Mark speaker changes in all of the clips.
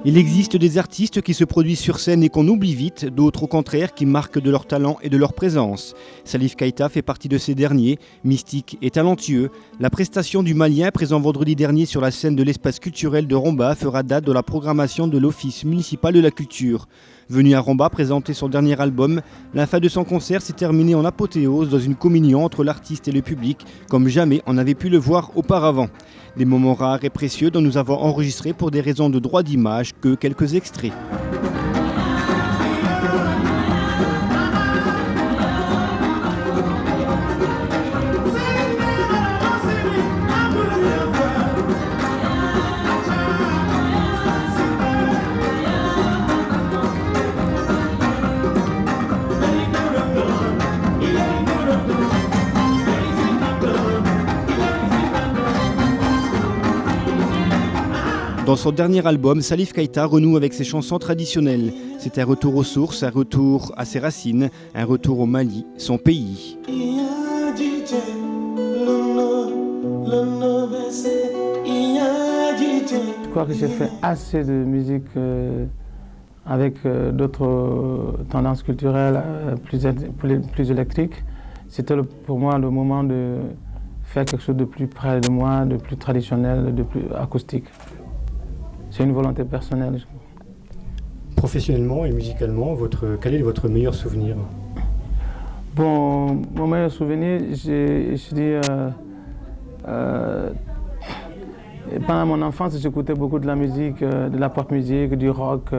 Speaker 1: Il existe des artistes qui se produisent sur scène et qu'on oublie vite, d'autres au contraire qui marquent de leur talent et de leur présence. Salif Keita fait partie de ces derniers, mystique et talentueux. La prestation du Malien, présent vendredi dernier sur la scène de l'espace culturel de Romba, fera date de la programmation de l'Office municipal de la culture. Venu à Romba présenter son dernier album, la fin de son concert s'est terminée en apothéose dans une communion entre l'artiste et le public, comme jamais on n'avait pu le voir auparavant. Des moments rares et précieux dont nous avons enregistré pour des raisons de droit d'image que quelques extraits. Dans son dernier album, Salif Keita renoue avec ses chansons traditionnelles. C'est un retour aux sources, un retour à ses racines, un retour au Mali, son pays.
Speaker 2: Je crois que j'ai fait assez de musique avec d'autres tendances culturelles plus électriques. C'était pour moi le moment de faire quelque chose de plus près de moi, de plus traditionnel, de plus acoustique. C'est une volonté personnelle.
Speaker 3: Professionnellement et musicalement, quel est votre meilleur souvenir?
Speaker 2: Bon, mon meilleur souvenir, je dis, pendant mon enfance, j'écoutais beaucoup de la musique, de la pop musique, du rock.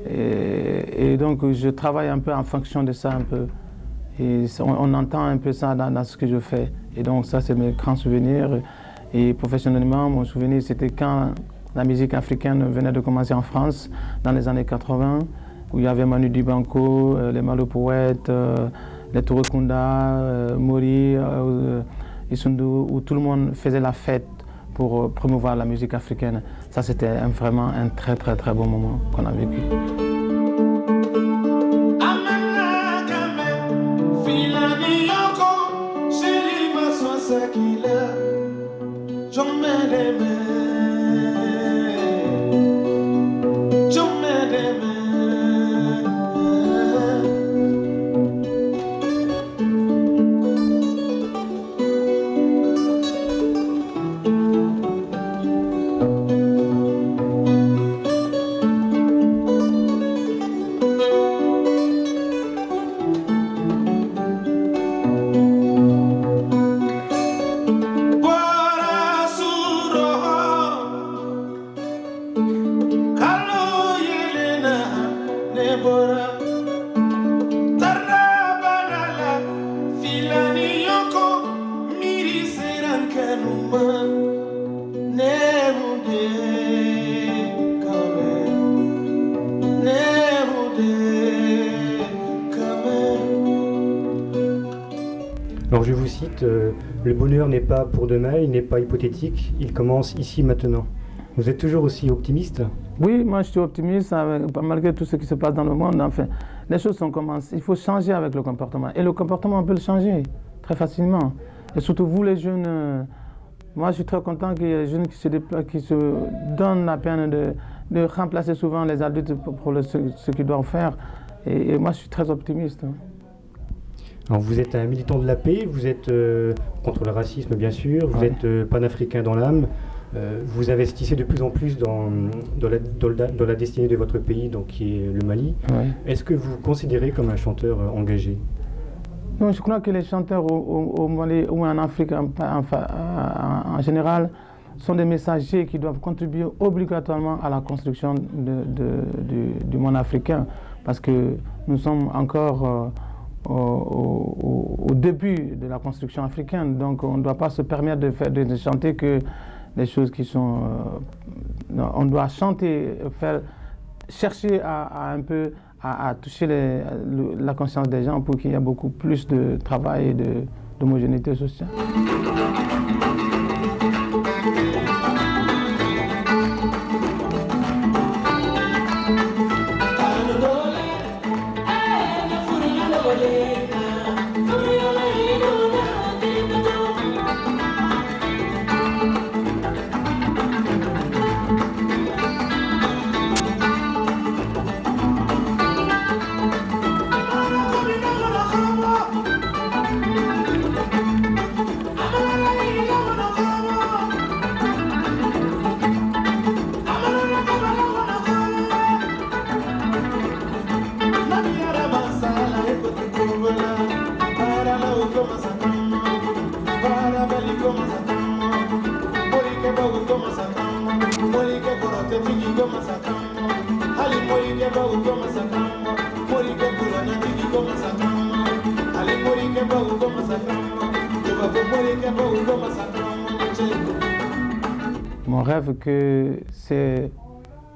Speaker 2: Et donc, je travaille un peu en fonction de ça un peu. Et on entend un peu ça dans ce que je fais. Et donc, ça, c'est mes grands souvenirs. Et professionnellement, mon souvenir, c'était quand la musique africaine venait de commencer en France dans les années 80, où il y avait Manu Dibango, les Malo Poètes, les Touré Kunda, Mori, Issoundou, où tout le monde faisait la fête pour promouvoir la musique africaine. Ça, c'était vraiment un très très très bon moment qu'on a vécu.
Speaker 3: Alors je vous cite, le bonheur n'est pas pour demain, il n'est pas hypothétique, il commence ici maintenant. Vous êtes toujours aussi optimiste?
Speaker 2: Oui, moi je suis optimiste malgré tout ce qui se passe dans le monde. Enfin, les choses sont commencées. Il faut changer avec le comportement. Et le comportement, on peut le changer très facilement. Et surtout vous les jeunes, moi je suis très content qu'il y ait des jeunes qui se donnent la peine de remplacer souvent les adultes pour ce qu'ils doivent faire. Et moi je suis très optimiste.
Speaker 3: Alors vous êtes un militant de la paix, vous êtes contre le racisme bien sûr, vous êtes panafricain dans l'âme, vous investissez de plus en plus dans la destinée de votre pays, donc qui est le Mali.
Speaker 2: Ouais.
Speaker 3: Est-ce que vous vous considérez comme un chanteur engagé?
Speaker 2: Non, je crois que les chanteurs au Mali ou en Afrique en général sont des messagers qui doivent contribuer obligatoirement à la construction du monde africain, parce que nous sommes encore au début de la construction africaine, donc on ne doit pas se permettre de chanter que des choses qui sont... on doit chanter, chercher à un peu à toucher la conscience des gens pour qu'il y ait beaucoup plus de travail et d'homogénéité sociale. Mon rêve, c'est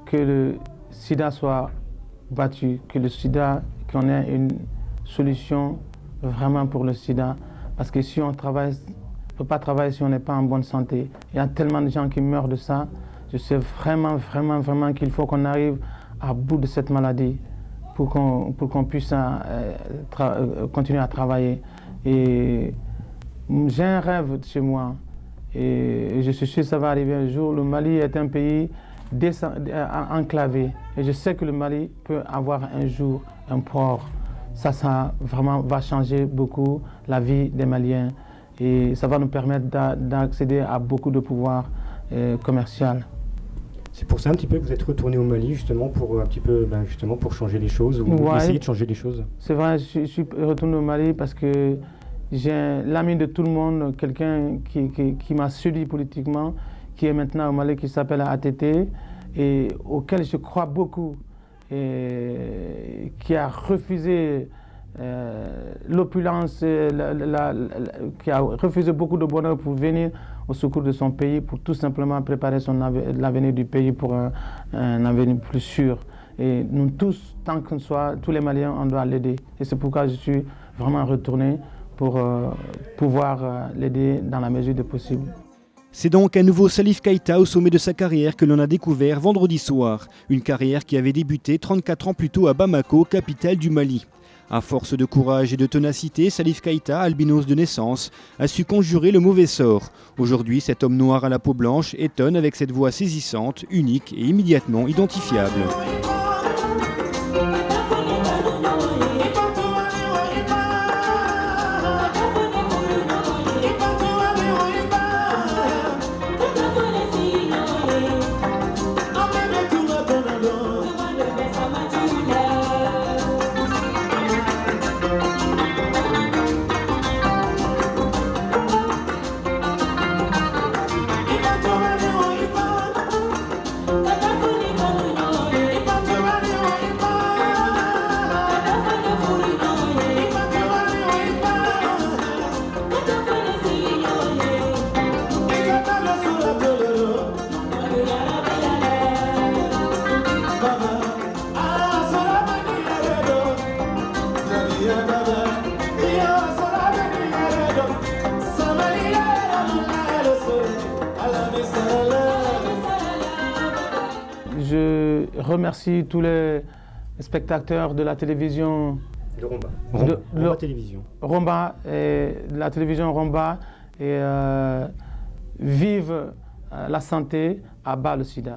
Speaker 2: que le sida soit battu, que le sida, qu'on ait une solution vraiment pour le sida. Parce que si on travaille, on ne peut pas travailler si on n'est pas en bonne santé. Il y a tellement de gens qui meurent de ça. Je sais vraiment qu'il faut qu'on arrive à bout de cette maladie pour qu'on puisse continuer à travailler. Et j'ai un rêve chez moi et je suis sûr que ça va arriver un jour. Le Mali est un pays enclavé et je sais que le Mali peut avoir un jour un port. Ça vraiment va changer beaucoup la vie des Maliens et ça va nous permettre d'accéder à beaucoup de pouvoir commercial.
Speaker 3: C'est pour ça un petit peu que vous êtes retourné au Mali justement pour un petit peu justement pour changer les choses ou essayer de changer les choses.
Speaker 2: C'est vrai, je suis retourné au Mali parce que j'ai l'ami de tout le monde, quelqu'un qui m'a suivi politiquement, qui est maintenant au Mali, qui s'appelle ATT et auquel je crois beaucoup et qui a refusé l'opulence, qui a refusé beaucoup de bonheur pour venir au secours de son pays, pour tout simplement préparer l'avenir du pays pour un avenir plus sûr. Et nous tous, tant qu'on soit, tous les Maliens, on doit l'aider. Et c'est pourquoi je suis vraiment retourné pour pouvoir l'aider dans la mesure du possible.
Speaker 1: C'est donc un nouveau Salif Keïta au sommet de sa carrière que l'on a découvert vendredi soir. Une carrière qui avait débuté 34 ans plus tôt à Bamako, capitale du Mali. À force de courage et de ténacité, Salif Keïta, albinos de naissance, a su conjurer le mauvais sort. Aujourd'hui, cet homme noir à la peau blanche étonne avec cette voix saisissante, unique et immédiatement identifiable.
Speaker 2: Je remercie tous les spectateurs de la télévision
Speaker 3: de Romba. Romba Télévision.
Speaker 2: Romba et de la télévision Romba et vive la santé, à bas le sida.